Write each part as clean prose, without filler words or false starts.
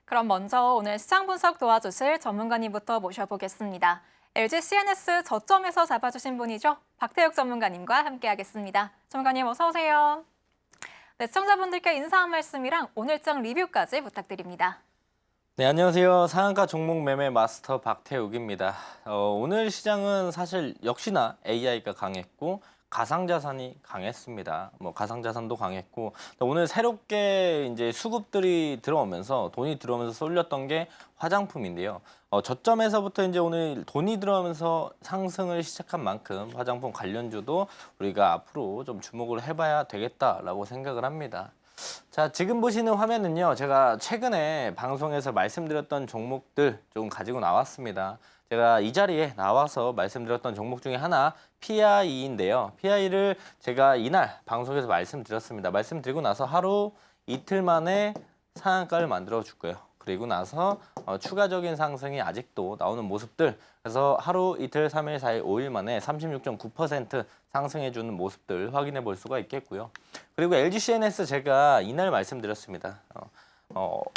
그럼 먼저 오늘 시장 분석 도와주실 전문가님부터 모셔보겠습니다. LG CNS 저점에서 잡아주신 분이죠. 박태욱 전문가님과 함께하겠습니다. 전문가님 어서 오세요. 네, 시청자분들께 인사 한 말씀이랑 오늘장 리뷰까지 부탁드립니다. 네, 안녕하세요. 상한가 종목 매매 마스터 박태욱입니다. 오늘 시장은 사실 역시나 AI가 강했고 가상자산이 강했습니다. 가상자산도 강했고 오늘 새롭게 이제 수급들이 들어오면서 돈이 들어오면서 쏠렸던 게 화장품인데요. 저점에서부터 이제 오늘 돈이 들어오면서 상승을 시작한 만큼 화장품 관련주도 우리가 앞으로 좀 주목을 해봐야 되겠다라고 생각을 합니다. 자, 지금 보시는 화면은요, 제가 최근에 방송에서 말씀드렸던 종목들 좀 가지고 나왔습니다. 제가 이 자리에 나와서 말씀드렸던 종목 중에 하나 PI인데요. PI를 제가 이날 방송에서 말씀드렸습니다. 말씀드리고 나서 하루 이틀 만에 상한가를 만들어 줄 거예요. 그리고 나서 추가적인 상승이 아직도 나오는 모습들, 그래서 하루 이틀 3일 4일 5일 만에 36.9% 상승해주는 모습들 확인해 볼 수가 있겠고요. 그리고 LG CNS 제가 이날 말씀드렸습니다.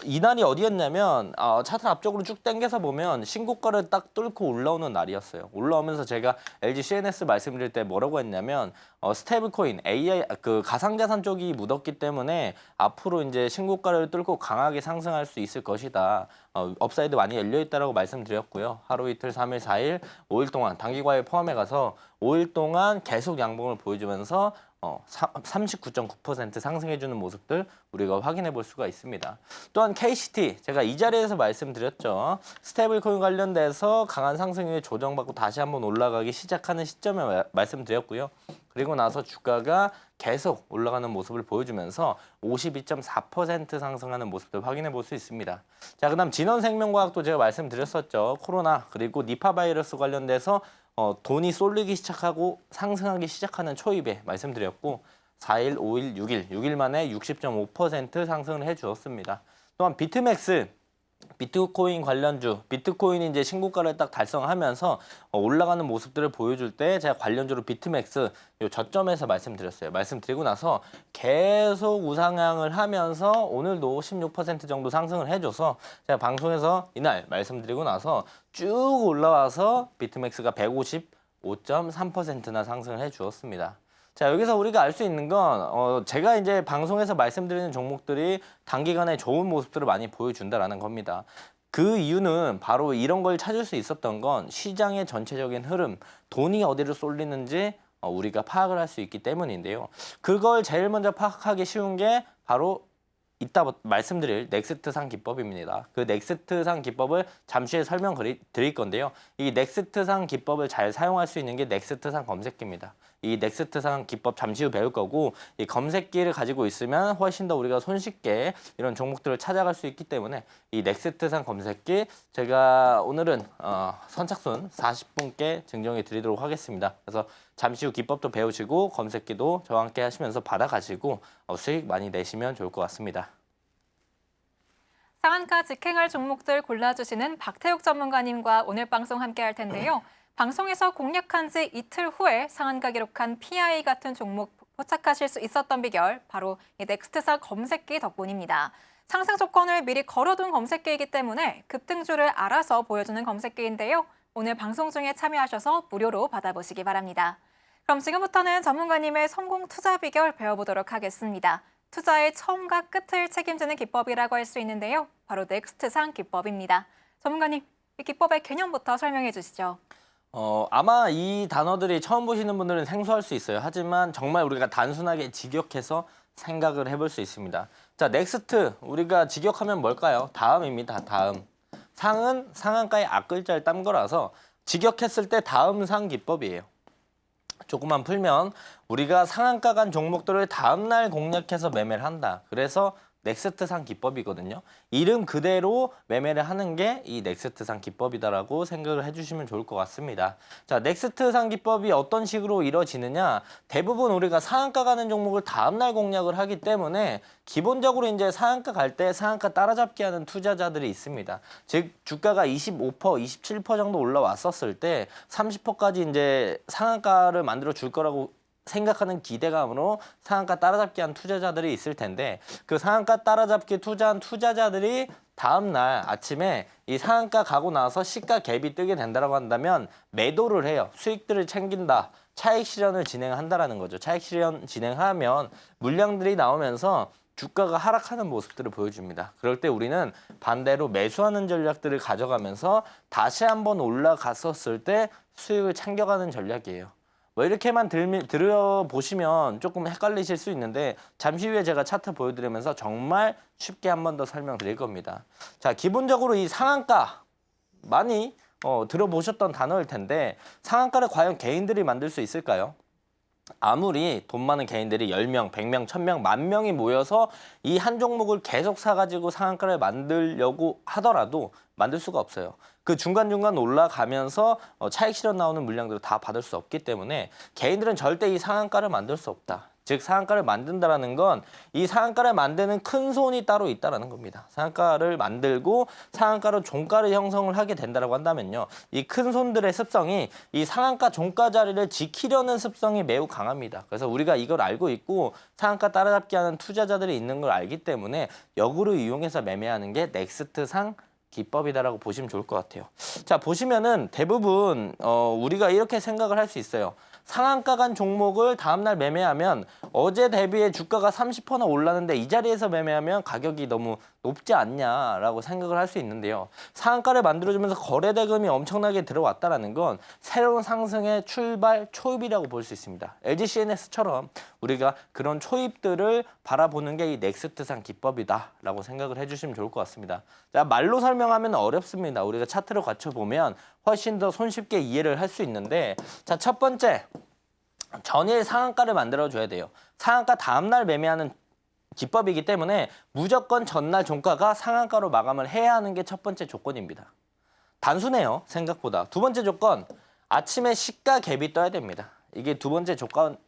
이날이 어디였냐면 차트 앞쪽으로 쭉 당겨서 보면 신고가를 딱 뚫고 올라오는 날이었어요. 올라오면서 제가 LG CNS 말씀드릴 때 뭐라고 했냐면 스테이블 코인, AI 그 가상자산 쪽이 묻었기 때문에 앞으로 이제 신고가를 뚫고 강하게 상승할 수 있을 것이다. 업사이드 많이 열려 있다라고 말씀드렸고요. 하루 이틀 3일 4일 5일 동안 단기 과외 포함해 가서 5일 동안 계속 양봉을 보여주면서 39.9% 상승해주는 모습들 우리가 확인해 볼 수가 있습니다. 또한 KCT 제가 이 자리에서 말씀드렸죠. 스테이블 코인 관련돼서 강한 상승 후에 조정받고 다시 한번 올라가기 시작하는 시점에 말씀드렸고요. 그리고 나서 주가가 계속 올라가는 모습을 보여주면서 52.4% 상승하는 모습들 확인해 볼 수 있습니다. 자, 그다음 진원생명과학도 제가 말씀드렸었죠. 코로나 그리고 니파 바이러스 관련돼서 돈이 쏠리기 시작하고 상승하기 시작하는 초입에 말씀드렸고 4일, 5일, 6일 만에 60.5% 상승을 해주었습니다. 또한 비트맥스, 비트코인 관련주, 비트코인이 이제 신고가를 딱 달성하면서 올라가는 모습들을 보여줄 때 제가 관련주로 비트맥스 요 저점에서 말씀드렸어요. 말씀드리고 나서 계속 우상향을 하면서 오늘도 16% 정도 상승을 해줘서 제가 방송에서 이날 말씀드리고 나서 쭉 올라와서 비트맥스가 155.3%나 상승을 해주었습니다. 자, 여기서 우리가 알 수 있는 건 제가 이제 방송에서 말씀드리는 종목들이 단기간에 좋은 모습들을 많이 보여준다라는 겁니다. 그 이유는 바로 이런 걸 찾을 수 있었던 건 시장의 전체적인 흐름, 돈이 어디로 쏠리는지 우리가 파악을 할 수 있기 때문인데요. 그걸 제일 먼저 파악하기 쉬운 게 바로 이따 말씀드릴 넥스트상 기법입니다. 그 넥스트상 기법을 잠시 후에 설명드릴 건데요. 이 넥스트상 기법을 잘 사용할 수 있는 게 넥스트상 검색기입니다. 이 넥스트상 기법 잠시 후 배울 거고 이 검색기를 가지고 있으면 훨씬 더 우리가 손쉽게 이런 종목들을 찾아갈 수 있기 때문에 이 넥스트상 검색기 제가 오늘은 선착순 40분께 증정해 드리도록 하겠습니다. 그래서 잠시 후 기법도 배우시고 검색기도 저와 함께 하시면서 받아가시고 수익 많이 내시면 좋을 것 같습니다. 상한가 직행할 종목들 골라주시는 박태욱 전문가님과 오늘 방송 함께 할 텐데요. 방송에서 공략한 지 이틀 후에 상한가 기록한 PI 같은 종목 포착하실 수 있었던 비결, 바로 이 넥스트사 검색기 덕분입니다. 상승 조건을 미리 걸어둔 검색기이기 때문에 급등주를 알아서 보여주는 검색기인데요. 오늘 방송 중에 참여하셔서 무료로 받아보시기 바랍니다. 그럼 지금부터는 전문가님의 성공 투자 비결 배워보도록 하겠습니다. 투자의 처음과 끝을 책임지는 기법이라고 할 수 있는데요. 바로 넥스트상 기법입니다. 전문가님, 이 기법의 개념부터 설명해 주시죠. 아마 이 단어들이 처음 보시는 분들은 생소할 수 있어요. 하지만 정말 우리가 단순하게 직역해서 생각을 해볼 수 있습니다. 자, 넥스트 우리가 직역하면 뭘까요? 다음입니다. 다음. 상은 상한가의 앞글자를 딴 거라서 직역했을 때 다음 상 기법이에요. 조금만 풀면 우리가 상한가 간 종목들을 다음날 공략해서 매매를 한다. 그래서 넥스트상 기법이거든요. 이름 그대로 매매를 하는 게 이 넥스트상 기법이다라고 생각을 해주시면 좋을 것 같습니다. 자, 넥스트상 기법이 어떤 식으로 이루어지느냐? 대부분 우리가 상한가 가는 종목을 다음날 공략을 하기 때문에 기본적으로 이제 상한가 갈 때 상한가 따라잡기 하는 투자자들이 있습니다. 즉 주가가 25%, 27% 정도 올라왔었을 때 30%까지 이제 상한가를 만들어 줄 거라고 생각하는 기대감으로 상한가 따라잡기 한 투자자들이 있을 텐데 그 상한가 따라잡기 투자한 투자자들이 다음 날 아침에 이 상한가 가고 나서 시가 갭이 뜨게 된다고 한다면 매도를 해요. 수익들을 챙긴다. 차익 실현을 진행한다라는 거죠. 차익 실현 진행하면 물량들이 나오면서 주가가 하락하는 모습들을 보여줍니다. 그럴 때 우리는 반대로 매수하는 전략들을 가져가면서 다시 한번 올라갔었을 때 수익을 챙겨가는 전략이에요. 뭐 이렇게만 들어보시면 조금 헷갈리실 수 있는데 잠시 후에 제가 차트 보여드리면서 정말 쉽게 한 번 더 설명드릴 겁니다. 자, 기본적으로 이 상한가 많이 들어보셨던 단어일 텐데 상한가를 과연 개인들이 만들 수 있을까요? 아무리 돈 많은 개인들이 10명, 100명, 1000명, 10,000명이 모여서 이 한 종목을 계속 사가지고 상한가를 만들려고 하더라도 만들 수가 없어요. 그 중간중간 올라가면서 차익 실현 나오는 물량들을 다 받을 수 없기 때문에 개인들은 절대 이 상한가를 만들 수 없다. 즉 상한가를 만든다라는 건 이 상한가를 만드는 큰 손이 따로 있다라는 겁니다. 상한가를 만들고 상한가로 종가를 형성을 하게 된다라고 한다면요. 이 큰 손들의 습성이 이 상한가 종가 자리를 지키려는 습성이 매우 강합니다. 그래서 우리가 이걸 알고 있고 상한가 따라잡기 하는 투자자들이 있는 걸 알기 때문에 역으로 이용해서 매매하는 게 넥스트상 기법이다라고 보시면 좋을 것 같아요. 자, 보시면은 대부분 우리가 이렇게 생각을 할 수 있어요. 상한가 간 종목을 다음날 매매하면 어제 대비해 주가가 30%나 올랐는데 이 자리에서 매매하면 가격이 너무 높지 않냐라고 생각을 할 수 있는데요. 상한가를 만들어주면서 거래 대금이 엄청나게 들어왔다는 건 새로운 상승의 출발 초입이라고 볼 수 있습니다. LGCNS처럼 우리가 그런 초입들을 바라보는 게 이 넥스트상 기법이다라고 생각을 해주시면 좋을 것 같습니다. 자, 말로 설명하면 어렵습니다. 우리가 차트로 갖춰보면 훨씬 더 손쉽게 이해를 할 수 있는데 자, 첫 번째 전일 상한가를 만들어줘야 돼요. 상한가 다음날 매매하는 기법이기 때문에 무조건 전날 종가가 상한가로 마감을 해야 하는 게 첫 번째 조건입니다. 단순해요, 생각보다. 두 번째 조건, 아침에 시가 갭이 떠야 됩니다. 이게 두 번째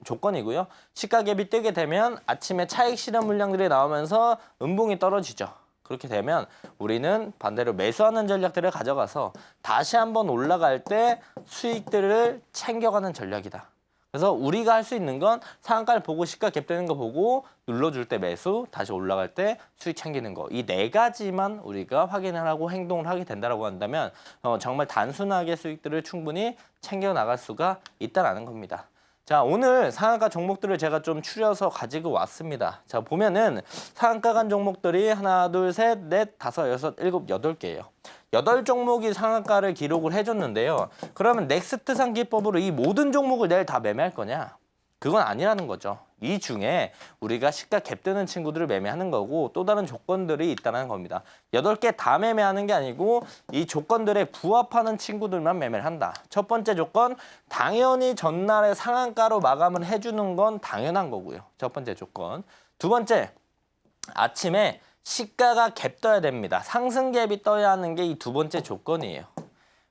조건이고요. 시가 갭이 뜨게 되면 아침에 차익 실현 물량들이 나오면서 음봉이 떨어지죠. 그렇게 되면 우리는 반대로 매수하는 전략들을 가져가서 다시 한번 올라갈 때 수익들을 챙겨가는 전략이다. 그래서 우리가 할 수 있는 건 상한가를 보고 시가 갭 되는 거 보고 눌러줄 때 매수, 다시 올라갈 때 수익 챙기는 거. 이 네 가지만 우리가 확인을 하고 행동을 하게 된다고 한다면 정말 단순하게 수익들을 충분히 챙겨 나갈 수가 있다는 겁니다. 자, 오늘 상한가 종목들을 제가 좀 추려서 가지고 왔습니다. 자, 보면은 상한가 간 종목들이 하나, 둘, 셋, 넷, 다섯, 여섯, 일곱, 8개예요. 8종목이 상한가를 기록을 해줬는데요. 그러면 넥스트상 기법으로 이 모든 종목을 내일 다 매매할 거냐? 그건 아니라는 거죠. 이 중에 우리가 시가 갭 뜨는 친구들을 매매하는 거고 또 다른 조건들이 있다는 겁니다. 8개 다 매매하는 게 아니고 이 조건들에 부합하는 친구들만 매매를 한다. 첫 번째 조건, 당연히 전날에 상한가로 마감을 해주는 건 당연한 거고요. 첫 번째 조건. 두 번째, 아침에 시가가 갭 떠야 됩니다. 상승 갭이 떠야 하는 게 이 두 번째 조건이에요.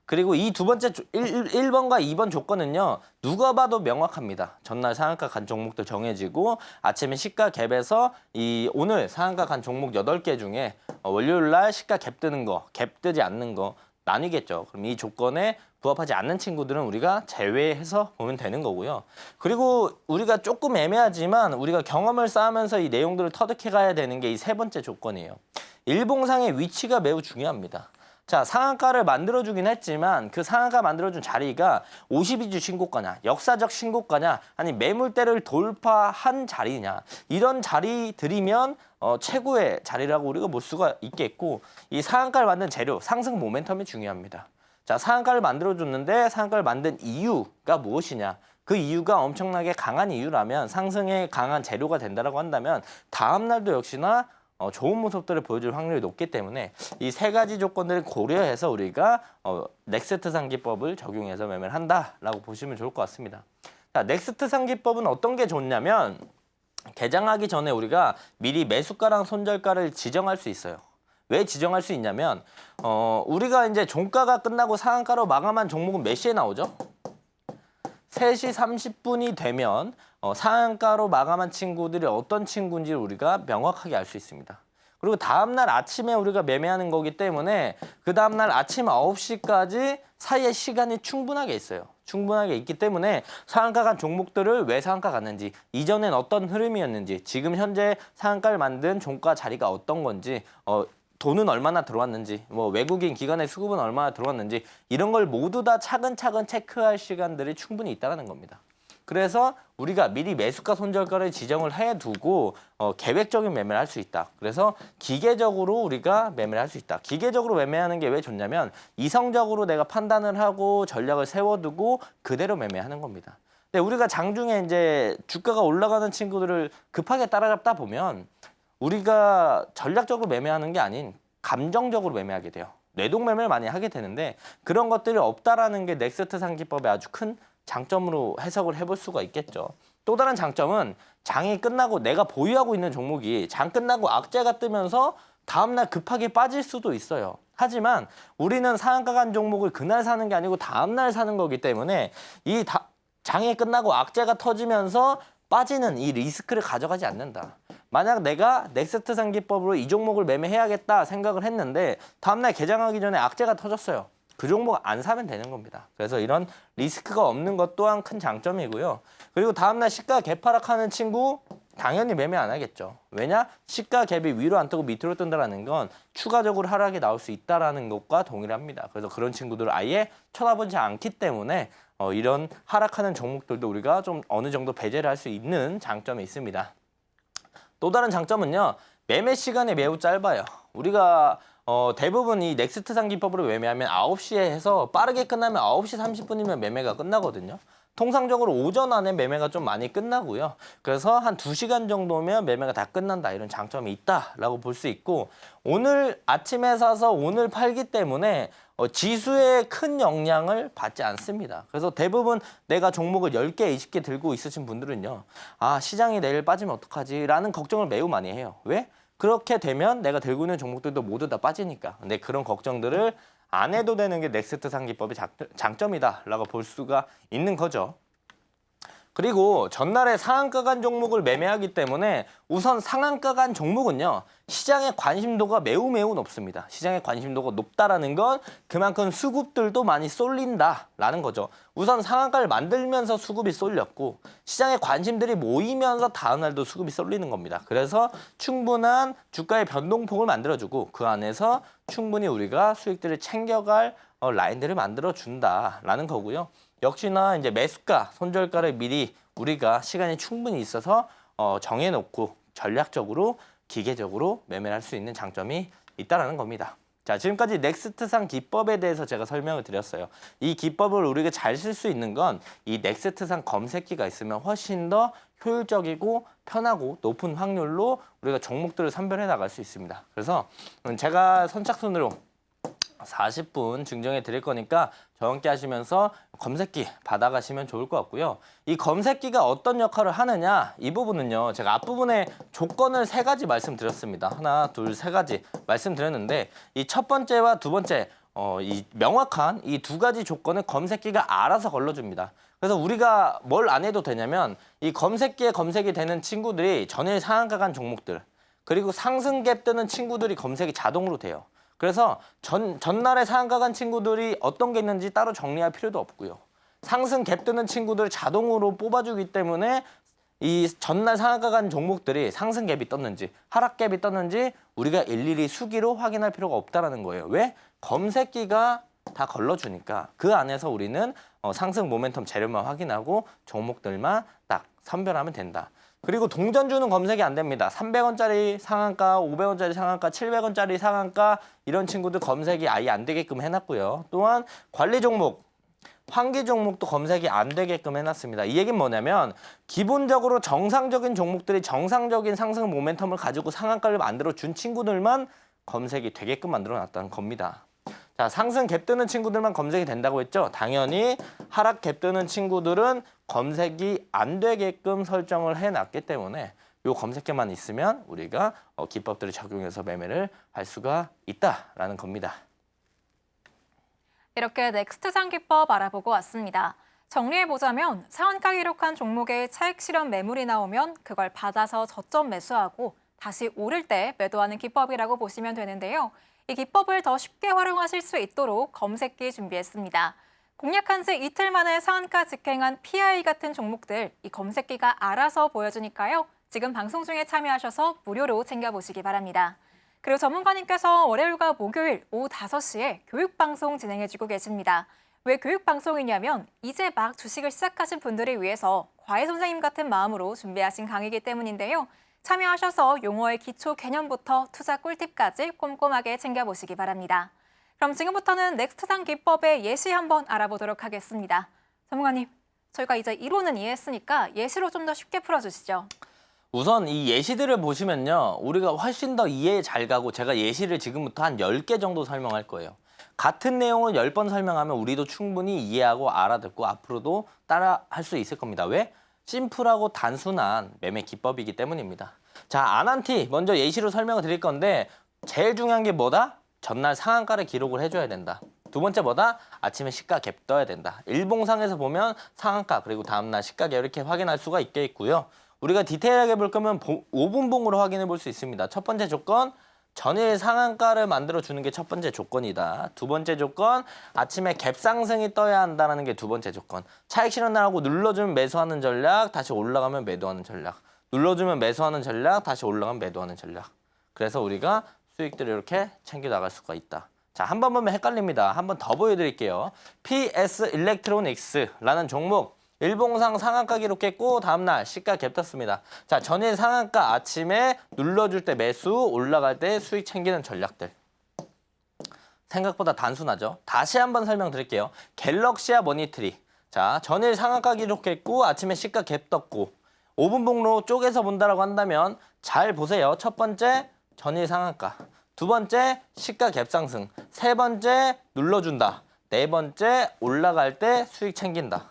그리고 이 두 번째 1번과 2번 조건은요. 누가 봐도 명확합니다. 전날 상한가 간 종목들 정해지고 아침에 시가 갭에서 이 오늘 상한가 간 종목 8개 중에 월요일 날 시가 갭 뜨는 거, 갭 뜨지 않는 거 나뉘겠죠. 그럼 이 조건에 부합하지 않는 친구들은 우리가 제외해서 보면 되는 거고요. 그리고 우리가 조금 애매하지만 우리가 경험을 쌓으면서 이 내용들을 터득해 가야 되는 게 이 세 번째 조건이에요. 일봉상의 위치가 매우 중요합니다. 자, 상한가를 만들어주긴 했지만 그 상한가 만들어준 자리가 52주 신고가냐, 역사적 신고가냐, 아니 매물대를 돌파한 자리냐 이런 자리들이면 최고의 자리라고 우리가 볼 수가 있겠고 이 상한가를 만든 재료, 상승 모멘텀이 중요합니다. 자, 상한가를 만들어줬는데 상한가를 만든 이유가 무엇이냐? 그 이유가 엄청나게 강한 이유라면 상승에 강한 재료가 된다고 한다면 다음 날도 역시나 좋은 모습들을 보여줄 확률이 높기 때문에 이 세 가지 조건들을 고려해서 우리가 넥스트 상기법을 적용해서 매매를 한다라고 보시면 좋을 것 같습니다. 자, 넥스트 상기법은 어떤 게 좋냐면 개장하기 전에 우리가 미리 매수가랑 손절가를 지정할 수 있어요. 왜 지정할 수 있냐면 우리가 이제 종가가 끝나고 상한가로 마감한 종목은 몇 시에 나오죠? 3시 30분이 되면 상한가로 마감한 친구들이 어떤 친구인지 우리가 명확하게 알 수 있습니다. 그리고 다음날 아침에 우리가 매매하는 거기 때문에 그 다음날 아침 9시까지 사이에 시간이 충분하게 있어요. 충분하게 있기 때문에 상한가 간 종목들을 왜 상한가 갔는지, 이전엔 어떤 흐름이었는지, 지금 현재 상한가를 만든 종가 자리가 어떤 건지, 돈은 얼마나 들어왔는지, 뭐 외국인 기관의 수급은 얼마나 들어왔는지 이런 걸 모두 다 차근차근 체크할 시간들이 충분히 있다는 겁니다. 그래서 우리가 미리 매수가 손절가를 지정을 해두고 계획적인 매매를 할 수 있다. 그래서 기계적으로 우리가 매매를 할 수 있다. 기계적으로 매매하는 게 왜 좋냐면 이성적으로 내가 판단을 하고 전략을 세워두고 그대로 매매하는 겁니다. 근데 우리가 장중에 이제 주가가 올라가는 친구들을 급하게 따라잡다 보면 우리가 전략적으로 매매하는 게 아닌 감정적으로 매매하게 돼요. 뇌동 매매를 많이 하게 되는데 그런 것들이 없다라는 게 넥스트 상기법의 아주 큰 장점으로 해석을 해볼 수가 있겠죠. 또 다른 장점은 장이 끝나고 내가 보유하고 있는 종목이 장 끝나고 악재가 뜨면서 다음날 급하게 빠질 수도 있어요. 하지만 우리는 상한가 간 종목을 그날 사는 게 아니고 다음날 사는 거기 때문에 장이 끝나고 악재가 터지면서 빠지는 이 리스크를 가져가지 않는다. 만약 내가 넥스트 상기법으로 이 종목을 매매해야겠다 생각을 했는데 다음날 개장하기 전에 악재가 터졌어요. 그 종목 안 사면 되는 겁니다. 그래서 이런 리스크가 없는 것 또한 큰 장점이고요. 그리고 다음날 시가 개파락하는 친구 당연히 매매 안 하겠죠. 왜냐? 시가 갭이 위로 안 뜨고 밑으로 뜬다는 건 추가적으로 하락이 나올 수 있다는 것과 동일합니다. 그래서 그런 친구들을 아예 쳐다보지 않기 때문에 이런 하락하는 종목들도 우리가 좀 어느 정도 배제를 할 수 있는 장점이 있습니다. 또 다른 장점은요. 매매 시간이 매우 짧아요. 우리가 대부분 이 넥스트 상기법으로 매매하면 9시에 해서 빠르게 끝나면 9시 30분이면 매매가 끝나거든요. 통상적으로 오전 안에 매매가 좀 많이 끝나고요. 그래서 한 2시간 정도면 매매가 다 끝난다. 이런 장점이 있다라고 볼 수 있고 오늘 아침에 사서 오늘 팔기 때문에 지수에 큰 영향을 받지 않습니다. 그래서 대부분 내가 종목을 10개, 20개 들고 있으신 분들은요. 아, 시장이 내일 빠지면 어떡하지? 라는 걱정을 매우 많이 해요. 왜? 그렇게 되면 내가 들고 있는 종목들도 모두 다 빠지니까. 근데 그런 걱정들을 안 해도 되는 게 넥스트 상기법의 장점이다라고 볼 수가 있는 거죠. 그리고 전날에 상한가 간 종목을 매매하기 때문에 우선 상한가 간 종목은요. 시장의 관심도가 매우 높습니다. 시장의 관심도가 높다라는 건 그만큼 수급들도 많이 쏠린다라는 거죠. 우선 상한가를 만들면서 수급이 쏠렸고 시장의 관심들이 모이면서 다음 날도 수급이 쏠리는 겁니다. 그래서 충분한 주가의 변동폭을 만들어주고 그 안에서 충분히 우리가 수익들을 챙겨갈 라인들을 만들어준다라는 거고요. 역시나 이제 매수가, 손절가를 미리 우리가 시간이 충분히 있어서 정해놓고 전략적으로, 기계적으로 매매를 할 수 있는 장점이 있다는 겁니다. 자, 지금까지 넥스트상 기법에 대해서 제가 설명을 드렸어요. 이 기법을 우리가 잘 쓸 수 있는 건 이 넥스트상 검색기가 있으면 훨씬 더 효율적이고 편하고 높은 확률로 우리가 종목들을 선별해 나갈 수 있습니다. 그래서 제가 선착순으로 40분 증정해 드릴 거니까 저와 함께 하시면서 검색기 받아가시면 좋을 것 같고요. 이 검색기가 어떤 역할을 하느냐 이 부분은요. 제가 앞부분에 조건을 3가지 말씀드렸습니다. 하나, 둘, 3가지 말씀드렸는데 이 첫 번째와 두 번째 이 명확한 이 2가지 조건을 검색기가 알아서 걸러줍니다. 그래서 우리가 뭘 안 해도 되냐면 이 검색기에 검색이 되는 친구들이 전일 상한가 간 종목들 그리고 상승 갭 뜨는 친구들이 검색이 자동으로 돼요. 그래서 전날에 상한가 간 친구들이 어떤 게 있는지 따로 정리할 필요도 없고요. 상승 갭 뜨는 친구들을 자동으로 뽑아주기 때문에 이 전날 상한가 간 종목들이 상승 갭이 떴는지 하락 갭이 떴는지 우리가 일일이 수기로 확인할 필요가 없다는 거예요. 왜? 검색기가 다 걸러주니까 그 안에서 우리는 상승 모멘텀 재료만 확인하고 종목들만 딱 선별하면 된다. 그리고 동전주는 검색이 안 됩니다. 300원짜리 상한가, 500원짜리 상한가, 700원짜리 상한가 이런 친구들 검색이 아예 안 되게끔 해놨고요. 또한 관리 종목, 환기 종목도 검색이 안 되게끔 해놨습니다. 이 얘기는 뭐냐면 기본적으로 정상적인 종목들이 정상적인 상승 모멘텀을 가지고 상한가를 만들어준 친구들만 검색이 되게끔 만들어놨다는 겁니다. 자, 상승 갭 뜨는 친구들만 검색이 된다고 했죠? 당연히 하락 갭 뜨는 친구들은 검색이 안 되게끔 설정을 해놨기 때문에 이 검색기만 있으면 우리가 기법들을 적용해서 매매를 할 수가 있다라는 겁니다. 이렇게 넥스트 상기법 알아보고 왔습니다. 정리해보자면 상한가 기록한 종목에 차익 실현 매물이 나오면 그걸 받아서 저점 매수하고 다시 오를 때 매도하는 기법이라고 보시면 되는데요. 이 기법을 더 쉽게 활용하실 수 있도록 검색기 준비했습니다. 공략한 지 이틀 만에 상한가 직행한 PI 같은 종목들, 이 검색기가 알아서 보여주니까요. 지금 방송 중에 참여하셔서 무료로 챙겨보시기 바랍니다. 그리고 전문가님께서 월요일과 목요일 오후 5시에 교육방송 진행해주고 계십니다. 왜 교육방송이냐면 이제 막 주식을 시작하신 분들을 위해서 과외 선생님 같은 마음으로 준비하신 강의이기 때문인데요. 참여하셔서 용어의 기초 개념부터 투자 꿀팁까지 꼼꼼하게 챙겨보시기 바랍니다. 그럼 지금부터는 넥스트상 기법의 예시 한번 알아보도록 하겠습니다. 전문가님, 저희가 이제 이론은 이해했으니까 예시로 좀 더 쉽게 풀어주시죠. 우선 이 예시들을 보시면요. 우리가 훨씬 더 이해 잘 가고 제가 예시를 지금부터 한 10개 정도 설명할 거예요. 같은 내용을 10번 설명하면 우리도 충분히 이해하고 알아듣고 앞으로도 따라 할 수 있을 겁니다. 왜? 심플하고 단순한 매매 기법이기 때문입니다. 자, 아난티 먼저 예시로 설명을 드릴 건데 제일 중요한 게 뭐다? 전날 상한가를 기록을 해줘야 된다. 두 번째 뭐다? 아침에 시가 갭 떠야 된다. 일봉상에서 보면 상한가 그리고 다음날 시가 갭 이렇게 확인할 수가 있겠고요. 우리가 디테일하게 볼 거면 5분봉으로 확인해 볼 수 있습니다. 첫 번째 조건, 전일 상한가를 만들어 주는 게 첫 번째 조건이다. 두 번째 조건, 아침에 갭 상승이 떠야 한다는 게 두 번째 조건. 차익 실현 날하고 눌러주면 매수하는 전략, 다시 올라가면 매도하는 전략. 눌러주면 매수하는 전략, 다시 올라가면 매도하는 전략. 그래서 우리가 수익들을 이렇게 챙겨 나갈 수가 있다. 자, 한 번 보면 헷갈립니다. 한 번 더 보여드릴게요. PS 일렉트로닉스라는 종목. 일봉상 상한가 기록했고 다음날 시가 갭 떴습니다. 자, 전일 상한가 아침에 눌러줄 때 매수, 올라갈 때 수익 챙기는 전략들. 생각보다 단순하죠. 다시 한번 설명드릴게요. 갤럭시아 머니트리. 자, 전일 상한가 기록했고 아침에 시가 갭 떴고 5분 봉로 쪼개서 본다라고 한다면 잘 보세요. 첫 번째 전일 상한가, 두 번째 시가 갭 상승, 세 번째 눌러준다, 네 번째 올라갈 때 수익 챙긴다.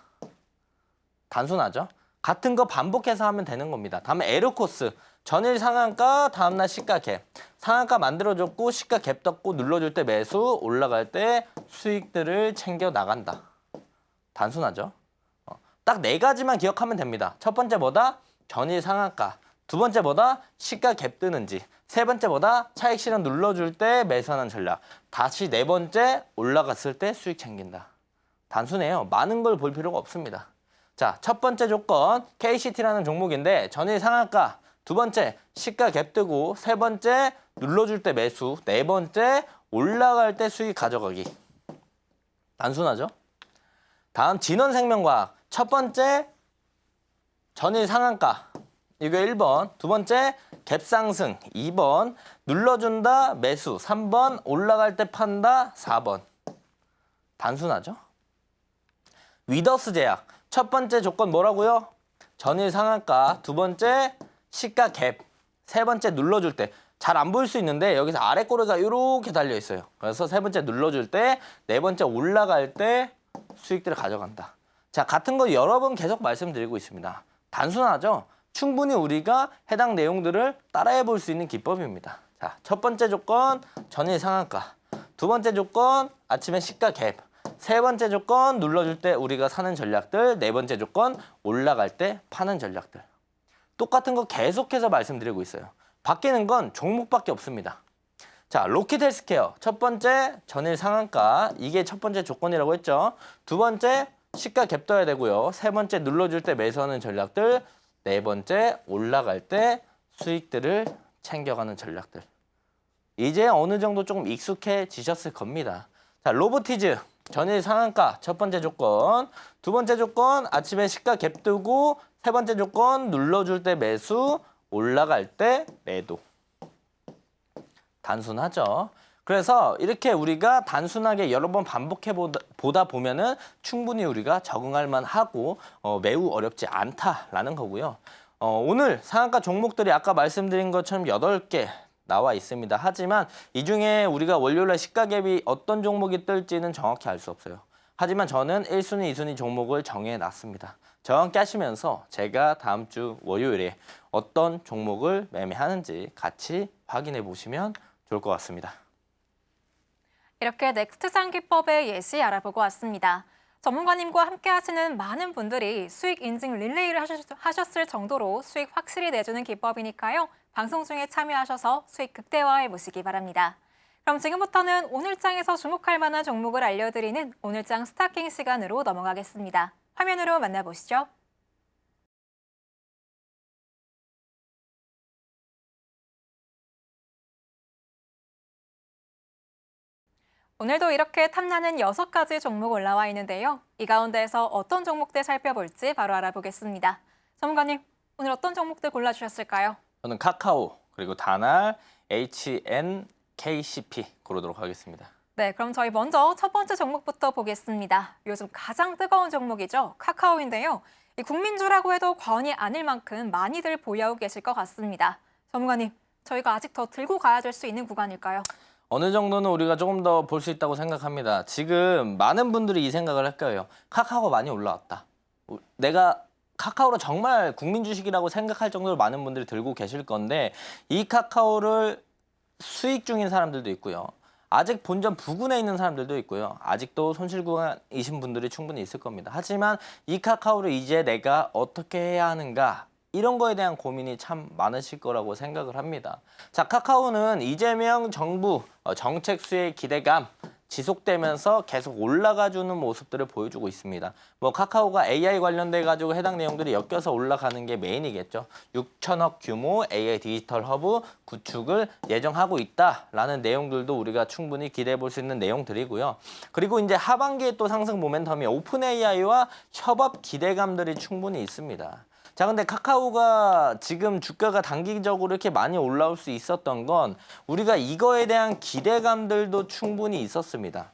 단순하죠? 같은 거 반복해서 하면 되는 겁니다. 다음에 에르코스. 전일 상한가, 다음날 시가 갭. 상한가 만들어줬고 시가 갭 떴고 눌러줄 때 매수, 올라갈 때 수익들을 챙겨 나간다. 단순하죠? 딱 네 가지만 기억하면 됩니다. 첫 번째 뭐다? 전일 상한가. 두 번째 뭐다? 시가 갭 뜨는지. 세 번째 뭐다? 차익 실현 눌러줄 때 매수하는 전략. 다시 네 번째 올라갔을 때 수익 챙긴다. 단순해요. 많은 걸 볼 필요가 없습니다. 자, 첫 번째 조건 KCT라는 종목인데 전일 상한가, 두 번째 시가 갭 뜨고, 세 번째 눌러줄 때 매수, 네 번째 올라갈 때 수익 가져가기. 단순하죠? 다음 진원생명과학. 첫 번째 전일 상한가, 이거 1번. 두 번째 갭 상승, 2번. 눌러준다 매수, 3번. 올라갈 때 판다, 4번. 단순하죠? 위더스 제약. 첫 번째 조건 뭐라고요? 전일 상한가, 두 번째 시가 갭, 세 번째 눌러줄 때. 잘 안 보일 수 있는데 여기서 아래 꼬리가 이렇게 달려 있어요. 그래서 세 번째 눌러줄 때, 네 번째 올라갈 때 수익들을 가져간다. 자, 같은 거 여러 번 계속 말씀드리고 있습니다. 단순하죠? 충분히 우리가 해당 내용들을 따라해 볼 수 있는 기법입니다. 자, 첫 번째 조건 전일 상한가, 두 번째 조건 아침에 시가 갭, 세 번째 조건 눌러줄 때 우리가 사는 전략들, 네 번째 조건 올라갈 때 파는 전략들. 똑같은 거 계속해서 말씀드리고 있어요. 바뀌는 건 종목밖에 없습니다. 자, 로킷 헬스케어. 첫 번째 전일 상한가, 이게 첫 번째 조건이라고 했죠. 두 번째 시가 갭 떠야 되고요. 세 번째 눌러줄 때 매수하는 전략들, 네 번째 올라갈 때 수익들을 챙겨가는 전략들. 이제 어느 정도 조금 익숙해지셨을 겁니다. 자, 로보티즈. 전일 상한가 첫 번째 조건, 두 번째 조건 아침에 시가 갭 뜨고, 세 번째 조건 눌러줄 때 매수, 올라갈 때 매도. 단순하죠? 그래서 이렇게 우리가 단순하게 여러 번 반복해 보다 보면은 충분히 우리가 적응할 만하고 매우 어렵지 않다라는 거고요. 오늘 상한가 종목들이 아까 말씀드린 것처럼 8개 나와 있습니다. 하지만 이 중에 우리가 월요일에 시가 갭이 어떤 종목이 뜰지는 정확히 알 수 없어요. 하지만 저는 1순위, 2순위 종목을 정해놨습니다. 저와 함께 하시면서 제가 다음 주 월요일에 어떤 종목을 매매하는지 같이 확인해 보시면 좋을 것 같습니다. 이렇게 넥스트상 기법의 예시 알아보고 왔습니다. 전문가님과 함께 하시는 많은 분들이 수익 인증 릴레이를 하셨을 정도로 수익 확실히 내주는 기법이니까요. 방송 중에 참여하셔서 수익 극대화해 보시기 바랍니다. 그럼 지금부터는 오늘장에서 주목할 만한 종목을 알려드리는 오늘장 스타킹 시간으로 넘어가겠습니다. 화면으로 만나보시죠. 오늘도 이렇게 탐나는 6가지 종목 올라와 있는데요. 이 가운데에서 어떤 종목들 살펴볼지 바로 알아보겠습니다. 전문가님, 오늘 어떤 종목들 골라주셨을까요? 저는 카카오, 그리고 다날, HNKCP 고르도록 하겠습니다. 네, 그럼 저희 먼저 첫 번째 종목부터 보겠습니다. 요즘 가장 뜨거운 종목이죠. 카카오인데요. 이 국민주라고 해도 과언이 아닐 만큼 많이들 보유하고 계실 것 같습니다. 전문가님, 저희가 아직 더 들고 가야 될 수 있는 구간일까요? 어느 정도는 우리가 조금 더 볼 수 있다고 생각합니다. 지금 많은 분들이 이 생각을 할 거예요. 카카오가 많이 올라왔다. 내가 카카오를 정말 국민 주식이라고 생각할 정도로 많은 분들이 들고 계실 건데 이 카카오를 수익 중인 사람들도 있고요. 아직 본전 부근에 있는 사람들도 있고요. 아직도 손실 구간이신 분들이 충분히 있을 겁니다. 하지만 이 카카오를 이제 내가 어떻게 해야 하는가 이런 거에 대한 고민이 참 많으실 거라고 생각을 합니다. 자, 카카오는 이재명 정부 정책 수혜의 기대감 지속되면서 계속 올라가주는 모습들을 보여주고 있습니다. 뭐 카카오가 AI 관련돼 가지고 해당 내용들이 엮여서 올라가는 게 메인이겠죠. 6천억 규모 AI 디지털 허브 구축을 예정하고 있다라는 내용들도 우리가 충분히 기대해 볼 수 있는 내용들이고요. 그리고 이제 하반기에 또 상승 모멘텀이 오픈 AI와 협업 기대감들이 충분히 있습니다. 자, 근데 카카오가 지금 주가가 단기적으로 이렇게 많이 올라올 수 있었던 건 우리가 이거에 대한 기대감들도 충분히 있었습니다.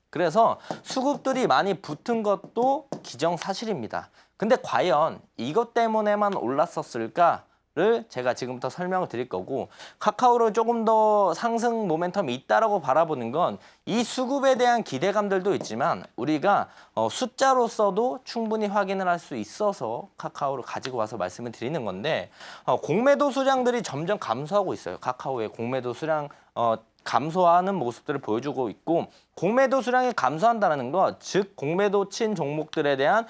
그래서 수급들이 많이 붙은 것도 기정사실입니다. 근데 과연 이것 때문에만 올랐었을까? 를 제가 지금부터 설명을 드릴 거고 카카오를 조금 더 상승 모멘텀이 있다라고 바라보는 건 이 수급에 대한 기대감들도 있지만 우리가 숫자로서도 충분히 확인을 할 수 있어서 카카오를 가지고 와서 말씀을 드리는 건데 공매도 수량들이 점점 감소하고 있어요. 카카오의 공매도 수량 감소하는 모습들을 보여주고 있고 공매도 수량이 감소한다는 것, 즉 공매도 친 종목들에 대한